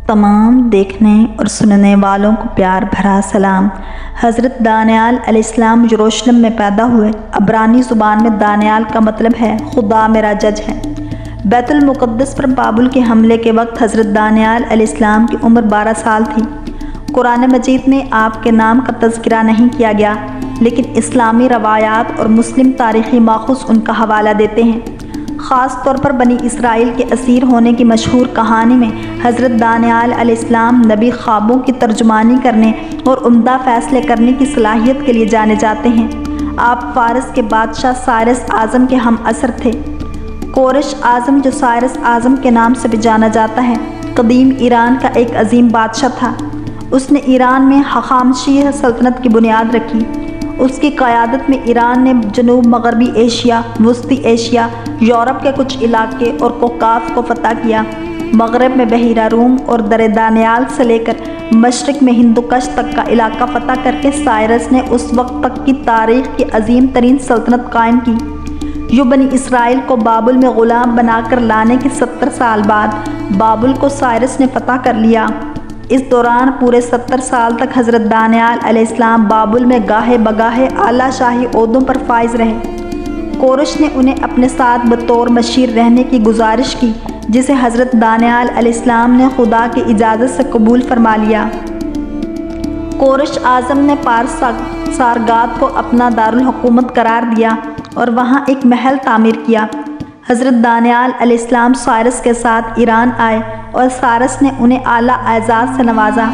تمام دیکھنے اور سننے والوں کو پیار بھرا سلام۔ حضرت دانیال علیہ السلام یروشلم میں پیدا ہوئے۔ عبرانی زبان میں دانیال کا مطلب ہے خدا میرا جج ہے۔ بیت المقدس پر بابل کے حملے کے وقت حضرت دانیال علیہ السلام کی عمر 12 سال تھی۔ قرآن مجید میں آپ کے نام کا تذکرہ نہیں کیا گیا، لیکن اسلامی روایات اور مسلم تاریخی ماخذ ان کا حوالہ دیتے ہیں۔ خاص طور پر بنی اسرائیل کے اسیر ہونے کی مشہور کہانی میں حضرت دانیال علیہ السلام نبی خوابوں کی ترجمانی کرنے اور عمدہ فیصلے کرنے کی صلاحیت کے لیے جانے جاتے ہیں۔ آپ فارس کے بادشاہ سائرس اعظم کے ہم عصر تھے۔ کورش اعظم، جو سائرس اعظم کے نام سے بھی جانا جاتا ہے، قدیم ایران کا ایک عظیم بادشاہ تھا۔ اس نے ایران میں ہخامنشی سلطنت کی بنیاد رکھی۔ اس کی قیادت میں ایران نے جنوب مغربی ایشیا، وسطی ایشیا، یورپ کے کچھ علاقے اور کوکاف کو فتح کیا۔ مغرب میں بحیرہ روم اور در دانیال سے لے کر مشرق میں ہندوکش تک کا علاقہ فتح کر کے سائرس نے اس وقت تک کی تاریخ کی عظیم ترین سلطنت قائم کی۔ یوں بنی اسرائیل کو بابل میں غلام بنا کر لانے کے 70 سال بعد بابل کو سائرس نے فتح کر لیا۔ اس دوران پورے 70 سال تک حضرت دانیال علیہ السلام بابل میں گاہے بگاہے اعلیٰ شاہی عہدوں پر فائز رہے۔ کورش نے انہیں اپنے ساتھ بطور مشیر رہنے کی گزارش کی، جسے حضرت دانیال علیہ السلام نے خدا کی اجازت سے قبول فرما لیا۔ کورش اعظم نے پارس سارگاد کو اپنا دارالحکومت قرار دیا اور وہاں ایک محل تعمیر کیا۔ حضرت دانیال علیہ السلام سائرس کے ساتھ ایران آئے اور سائرس نے انہیں اعلیٰ اعزاز سے نوازا،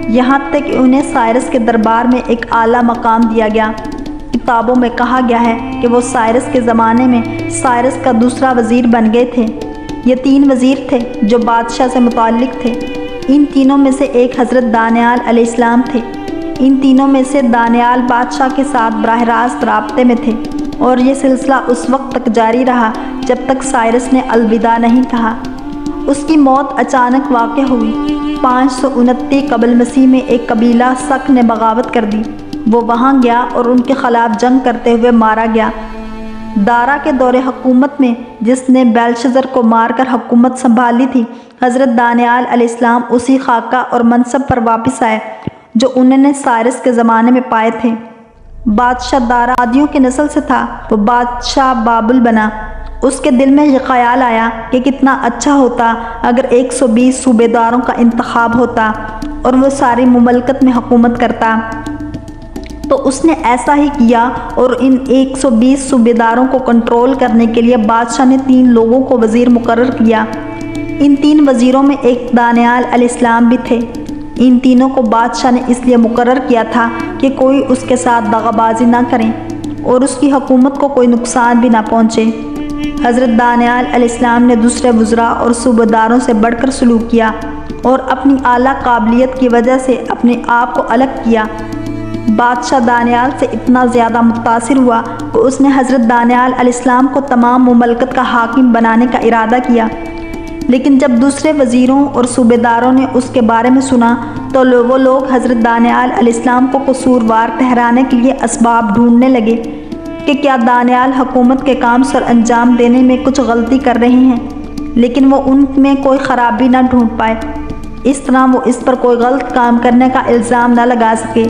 یہاں تک کہ انہیں سائرس کے دربار میں ایک اعلیٰ مقام دیا گیا۔ کتابوں میں کہا گیا ہے کہ وہ سائرس کے زمانے میں سائرس کا دوسرا وزیر بن گئے تھے۔ یہ 3 وزیر تھے جو بادشاہ سے متعلق تھے۔ ان تینوں میں سے ایک حضرت دانیال علیہ السلام تھے۔ ان تینوں میں سے دانیال بادشاہ کے ساتھ براہ راست رابطے میں تھے، اور یہ سلسلہ اس وقت تک جاری رہا جب تک سائرس نے الوداع نہیں کہا۔ اس کی موت اچانک واقع ہوئی۔ 529 قبل مسیح میں ایک قبیلہ سک نے بغاوت کر دی۔ وہ وہاں گیا اور ان کے خلاف جنگ کرتے ہوئے مارا گیا۔ دارا کے دور حکومت میں، جس نے بیلشزر کو مار کر حکومت سنبھالی تھی، حضرت دانیال علیہ السلام اسی خاکہ اور منصب پر واپس آئے جو انہوں نے سائرس کے زمانے میں پائے تھے۔ بادشاہ دارا عادیوں کی نسل سے تھا۔ وہ بادشاہ بابل بنا۔ اس کے دل میں یہ خیال آیا کہ کتنا اچھا ہوتا اگر 120 صوبے داروں کا انتخاب ہوتا اور وہ ساری مملکت میں حکومت کرتا۔ تو اس نے ایسا ہی کیا اور ان 120 صوبے داروں کو کنٹرول کرنے کے لیے بادشاہ نے 3 لوگوں کو وزیر مقرر کیا۔ ان 3 وزیروں میں ایک دانیال علیہ السلام بھی تھے۔ ان تینوں کو بادشاہ نے اس لیے مقرر کیا تھا کہ کوئی اس کے ساتھ دغا بازی نہ کرے اور اس کی حکومت کو کوئی نقصان بھی نہ پہنچے۔ حضرت دانیال علیہ السلام نے دوسرے وزراء اور صوبہ داروں سے بڑھ کر سلوک کیا اور اپنی اعلیٰ قابلیت کی وجہ سے اپنے آپ کو الگ کیا۔ بادشاہ دانیال سے اتنا زیادہ متاثر ہوا کہ اس نے حضرت دانیال علیہ السلام کو تمام مملکت کا حاکم بنانے کا ارادہ کیا۔ لیکن جب دوسرے وزیروں اور صوبے داروں نے اس کے بارے میں سنا تو وہ لوگ حضرت دانیال علیہ السلام کو قصوروار ٹھہرانے کے لیے اسباب ڈھونڈنے لگے کہ کیا دانیال حکومت کے کام سر انجام دینے میں کچھ غلطی کر رہے ہیں، لیکن وہ ان میں کوئی خرابی نہ ڈھونڈ پائے۔ اس طرح وہ اس پر کوئی غلط کام کرنے کا الزام نہ لگا سکے۔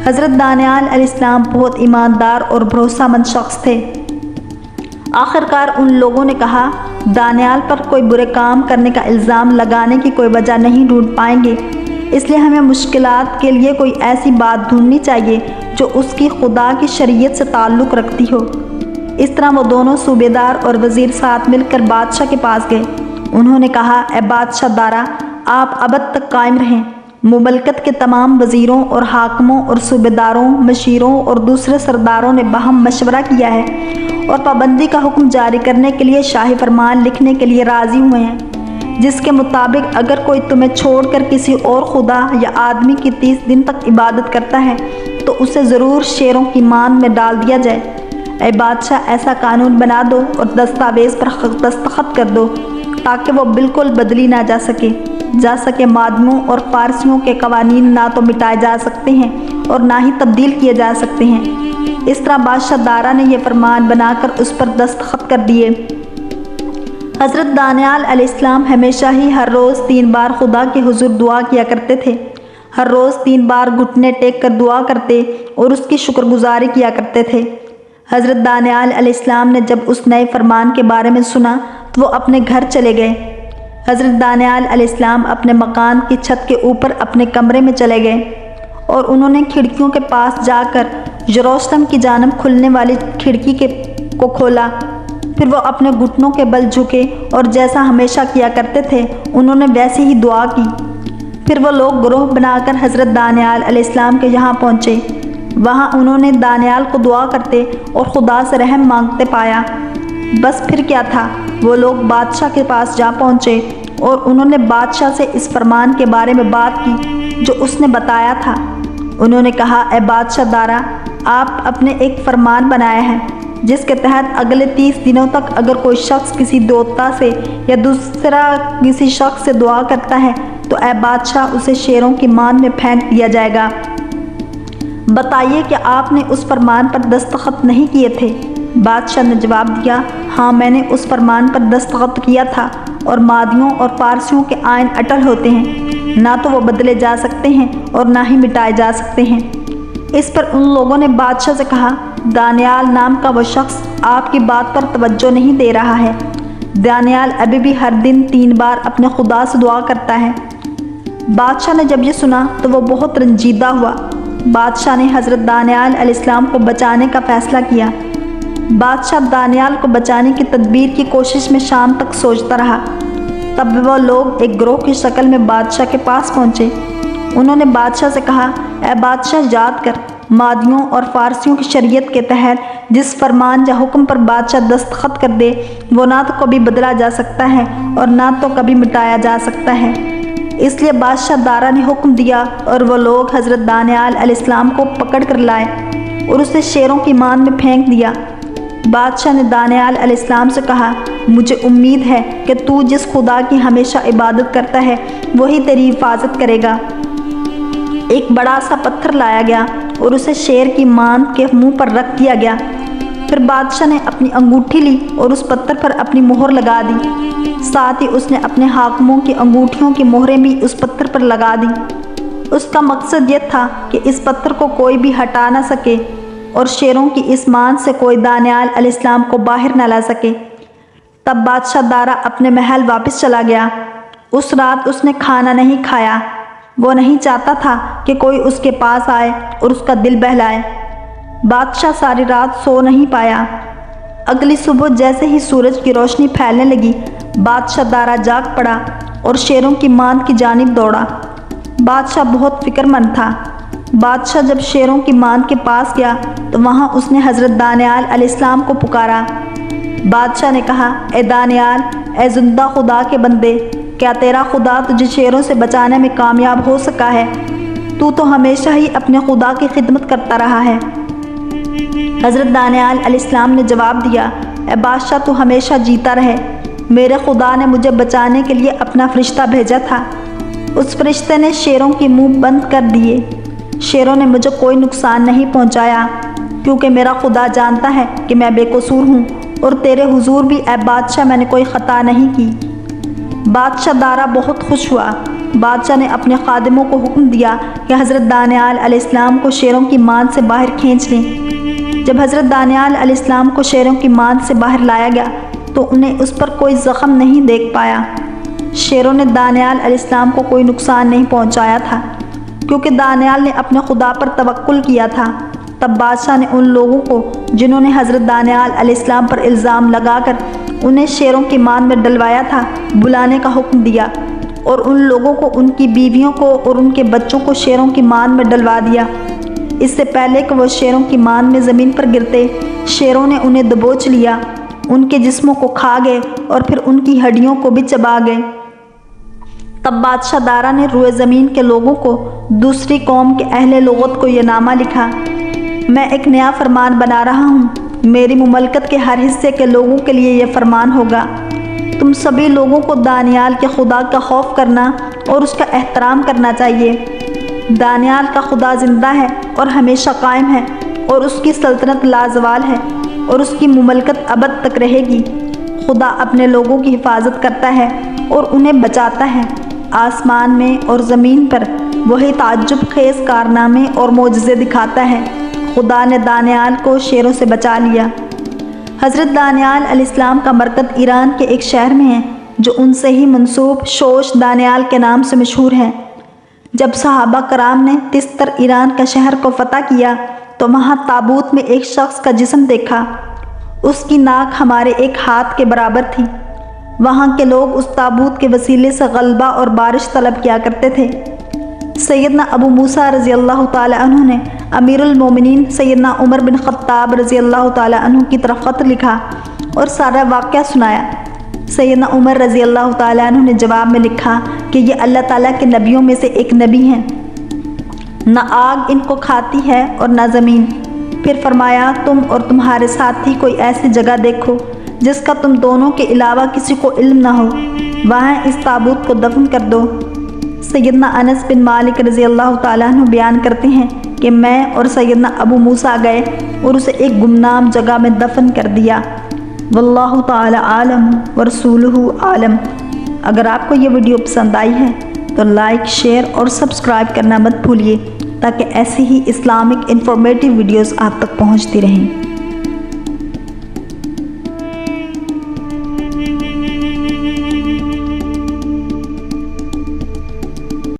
حضرت دانیال علیہ السلام بہت ایماندار اور بھروسہ مند شخص تھے۔ آخرکار ان لوگوں نے کہا، دانیال پر کوئی برے کام کرنے کا الزام لگانے کی کوئی وجہ نہیں ڈھونڈ پائیں گے، اس لیے ہمیں مشکلات کے لیے کوئی ایسی بات ڈھونڈنی چاہیے جو اس کی خدا کی شریعت سے تعلق رکھتی ہو۔ اس طرح وہ دونوں صوبے دار اور وزیر ساتھ مل کر بادشاہ کے پاس گئے۔ انہوں نے کہا، اے بادشاہ دارا، آپ ابد تک قائم رہیں۔ مملکت کے تمام وزیروں اور حاکموں اور صوبے داروں، مشیروں اور دوسرے سرداروں نے باہم مشورہ کیا ہے اور پابندی کا حکم جاری کرنے کے لیے شاہی فرمان لکھنے کے لیے راضی ہوئے ہیں، جس کے مطابق اگر کوئی تمہیں چھوڑ کر کسی اور خدا یا آدمی کی 30 دن تک عبادت کرتا ہے تو اسے ضرور شیروں کی ماند میں ڈال دیا جائے۔ اے بادشاہ، ایسا قانون بنا دو اور دستاویز پر دستخط کر دو تاکہ وہ بالکل بدلی نہ جا سکے۔ مادموں اور فارسیوں کے قوانین نہ تو مٹائے جا سکتے ہیں اور نہ ہی تبدیل کیے جا سکتے ہیں۔ اس طرح بادشاہ دارا نے یہ فرمان بنا کر اس پر دستخط کر دیے۔ حضرت دانیال علیہ السلام ہمیشہ ہی ہر روز 3 بار خدا کے حضور دعا کیا کرتے تھے۔ ہر روز 3 بار گھٹنے ٹیک کر دعا کرتے اور اس کی شکر گزاری کیا کرتے تھے۔ حضرت دانیال علیہ السلام نے جب اس نئے فرمان کے بارے میں سنا تو وہ اپنے گھر چلے گئے۔ حضرت دانیال علیہ السلام اپنے مکان کی چھت کے اوپر اپنے کمرے میں چلے گئے اور انہوں نے کھڑکیوں کے پاس جا کر یروشلم کی جانب کھلنے والی کھڑکی کو کھولا۔ پھر وہ اپنے گھٹنوں کے بل جھکے اور جیسا ہمیشہ کیا کرتے تھے انہوں نے ویسے ہی دعا کی۔ پھر وہ لوگ گروہ بنا کر حضرت دانیال علیہ السلام کے یہاں پہنچے۔ وہاں انہوں نے دانیال کو دعا کرتے اور خدا سے رحم مانگتے پایا۔ بس پھر کیا تھا، وہ لوگ بادشاہ کے پاس جا پہنچے اور انہوں نے بادشاہ سے اس فرمان کے بارے میں بات کی جو اس نے بتایا تھا۔ انہوں نے کہا، اے بادشاہ دارا، آپ اپنے ایک فرمان بنایا ہے جس کے تحت اگلے 30 دنوں تک اگر کوئی شخص کسی دیوتا سے یا دوسرا کسی شخص سے دعا کرتا ہے تو اے بادشاہ اسے شیروں کی مان میں پھینک دیا جائے گا۔ بتائیے کہ آپ نے اس فرمان پر دستخط نہیں کیے تھے؟ بادشاہ نے جواب دیا، ہاں میں نے اس فرمان پر دستخط کیا تھا، اور مادیوں اور پارسیوں کے آئین اٹل ہوتے ہیں، نہ تو وہ بدلے جا سکتے ہیں اور نہ ہی مٹائے جا سکتے ہیں۔ اس پر ان لوگوں نے بادشاہ سے کہا، دانیال نام کا وہ شخص آپ کی بات پر توجہ نہیں دے رہا ہے۔ دانیال ابھی بھی ہر دن 3 بار اپنے خدا سے دعا کرتا ہے۔ بادشاہ نے جب یہ سنا تو وہ بہت رنجیدہ ہوا۔ بادشاہ نے حضرت دانیال علیہ السلام کو بچانے کا فیصلہ کیا۔ بادشاہ دانیال کو بچانے کی تدبیر کی کوشش میں شام تک سوچتا رہا۔ تب وہ لوگ ایک گروہ کی شکل میں بادشاہ کے پاس پہنچے۔ انہوں نے بادشاہ سے کہا، اے بادشاہ یاد کر، مادیوں اور فارسیوں کی شریعت کے تحت جس فرمان یا حکم پر بادشاہ دستخط کر دے وہ نہ تو کبھی بدلا جا سکتا ہے اور نہ تو کبھی مٹایا جا سکتا ہے۔ اس لیے بادشاہ دارا نے حکم دیا اور وہ لوگ حضرت دانیال علیہ السلام کو پکڑ کر لائے اور اسے شیروں کی مان میں پھینک دیا۔ بادشاہ نے دانیال علیہ السلام سے کہا، مجھے امید ہے کہ تو جس خدا کی ہمیشہ عبادت کرتا ہے وہی تیری حفاظت کرے گا۔ ایک بڑا سا پتھر لایا گیا اور اسے شیر کی مان کے منہ پر رکھ دیا گیا۔ پھر بادشاہ نے اپنی انگوٹھی لی اور اس پتھر پر اپنی مہر لگا دی۔ ساتھ ہی اس نے اپنے حاکموں کی انگوٹھیوں کی مہریں بھی اس پتھر پر لگا دی۔ اس کا مقصد یہ تھا کہ اس پتھر کو کوئی بھی ہٹا نہ سکے اور شیروں کی اس مان سے کوئی دانیال علیہ السلام کو باہر نہ لا سکے۔ تب بادشاہ دارا اپنے محل واپس چلا گیا۔ اس رات اس نے کھانا نہیں کھایا۔ وہ نہیں چاہتا تھا کہ کوئی اس کے پاس آئے اور اس کا دل بہلائے۔ بادشاہ ساری رات سو نہیں پایا۔ اگلی صبح جیسے ہی سورج کی روشنی پھیلنے لگی، بادشاہ دارا جاگ پڑا اور شیروں کی مان کی جانب دوڑا۔ بادشاہ بہت فکر مند تھا۔ بادشاہ جب شیروں کی مان کے پاس گیا تو وہاں اس نے حضرت دانیال علیہ السلام کو پکارا۔ بادشاہ نے کہا، اے دانیال، اے زندہ خدا کے بندے، کیا تیرا خدا تجھے شیروں سے بچانے میں کامیاب ہو سکا ہے؟ تو ہمیشہ ہی اپنے خدا کی خدمت کرتا رہا ہے۔ حضرت دانیال علیہ السلام نے جواب دیا، اے بادشاہ تو ہمیشہ جیتا رہے۔ میرے خدا نے مجھے بچانے کے لیے اپنا فرشتہ بھیجا تھا۔ اس فرشتے نے شیروں کے منہ بند کر دیے۔ شیروں نے مجھے کوئی نقصان نہیں پہنچایا کیونکہ میرا خدا جانتا ہے کہ میں بے قصور ہوں، اور تیرے حضور بھی اے بادشاہ میں نے کوئی خطا نہیں کی۔ بادشاہ دارا بہت خوش ہوا۔ بادشاہ نے اپنے خادموں کو حکم دیا کہ حضرت دانیال علیہ السلام کو شیروں کی مان سے باہر کھینچ لیں۔ جب حضرت دانیال علیہ السلام کو شیروں کی مان سے باہر لایا گیا تو انہیں اس پر کوئی زخم نہیں دیکھ پایا۔ شیروں نے دانیال علیہ السلام کو کوئی نقصان نہیں پہنچایا تھا کیونکہ دانیال نے اپنے خدا پر توکل کیا تھا۔ تب بادشاہ نے ان لوگوں کو جنہوں نے حضرت دانیال علیہ السلام پر الزام لگا کر انہیں شیروں کی مان میں ڈلوایا تھا بلانے کا حکم دیا، اور ان لوگوں کو، ان کی بیویوں کو اور ان کے بچوں کو شیروں کی مان میں ڈلوا دیا۔ اس سے پہلے کہ وہ شیروں کی مان میں زمین پر گرتے، شیروں نے انہیں دبوچ لیا، ان کے جسموں کو کھا گئے اور پھر ان کی ہڈیوں کو بھی چبا گئے۔ تب بادشاہ دارا نے روئے زمین کے لوگوں کو، دوسری قوم کے اہل لغت کو یہ نامہ لکھا، میں ایک نیا فرمان بنا رہا ہوں۔ میری مملکت کے ہر حصے کے لوگوں کے لیے یہ فرمان ہوگا، تم سبھی لوگوں کو دانیال کے خدا کا خوف کرنا اور اس کا احترام کرنا چاہیے۔ دانیال کا خدا زندہ ہے اور ہمیشہ قائم ہے، اور اس کی سلطنت لازوال ہے، اور اس کی مملکت ابد تک رہے گی۔ خدا اپنے لوگوں کی حفاظت کرتا ہے اور انہیں بچاتا ہے۔ آسمان میں اور زمین پر وہی تعجب خیز کارنامے اور معجزے دکھاتا ہے۔ خدا نے دانیال کو شیروں سے بچا لیا۔ حضرت دانیال علیہ السلام کا مرکز ایران کے ایک شہر میں ہے جو ان سے ہی منسوب شوش دانیال کے نام سے مشہور ہے۔ جب صحابہ کرام نے تستر ایران کا شہر کو فتح کیا تو وہاں تابوت میں ایک شخص کا جسم دیکھا۔ اس کی ناک ہمارے ایک ہاتھ کے برابر تھی۔ وہاں کے لوگ اس تابوت کے وسیلے سے غلبہ اور بارش طلب کیا کرتے تھے۔ سیدنا ابو موسیٰ رضی اللہ تعالیٰ عنہ نے امیر المومنین سیدنا عمر بن خطاب رضی اللہ تعالیٰ عنہ کی طرف خط لکھا اور سارا واقعہ سنایا۔ سیدنا عمر رضی اللہ تعالیٰ عنہ نے جواب میں لکھا کہ یہ اللہ تعالیٰ کے نبیوں میں سے ایک نبی ہیں، نہ آگ ان کو کھاتی ہے اور نہ زمین۔ پھر فرمایا تم اور تمہارے ساتھی کوئی ایسی جگہ دیکھو جس کا تم دونوں کے علاوہ کسی کو علم نہ ہو، وہاں اس تابوت کو دفن کر دو۔ سیدنا انس بن مالک رضی اللہ تعالیٰ عنہ بیان کرتے ہیں کہ میں اور سیدنا ابو موسیٰ گئے اور اسے ایک گمنام جگہ میں دفن کر دیا۔ واللہ تعالی عالم ورسولہ عالم۔ اگر آپ کو یہ ویڈیو پسند آئی ہے تو لائک، شیئر اور سبسکرائب کرنا مت بھولیے تاکہ ایسی ہی اسلامک انفارمیٹیو ویڈیوز آپ تک پہنچتی رہیں۔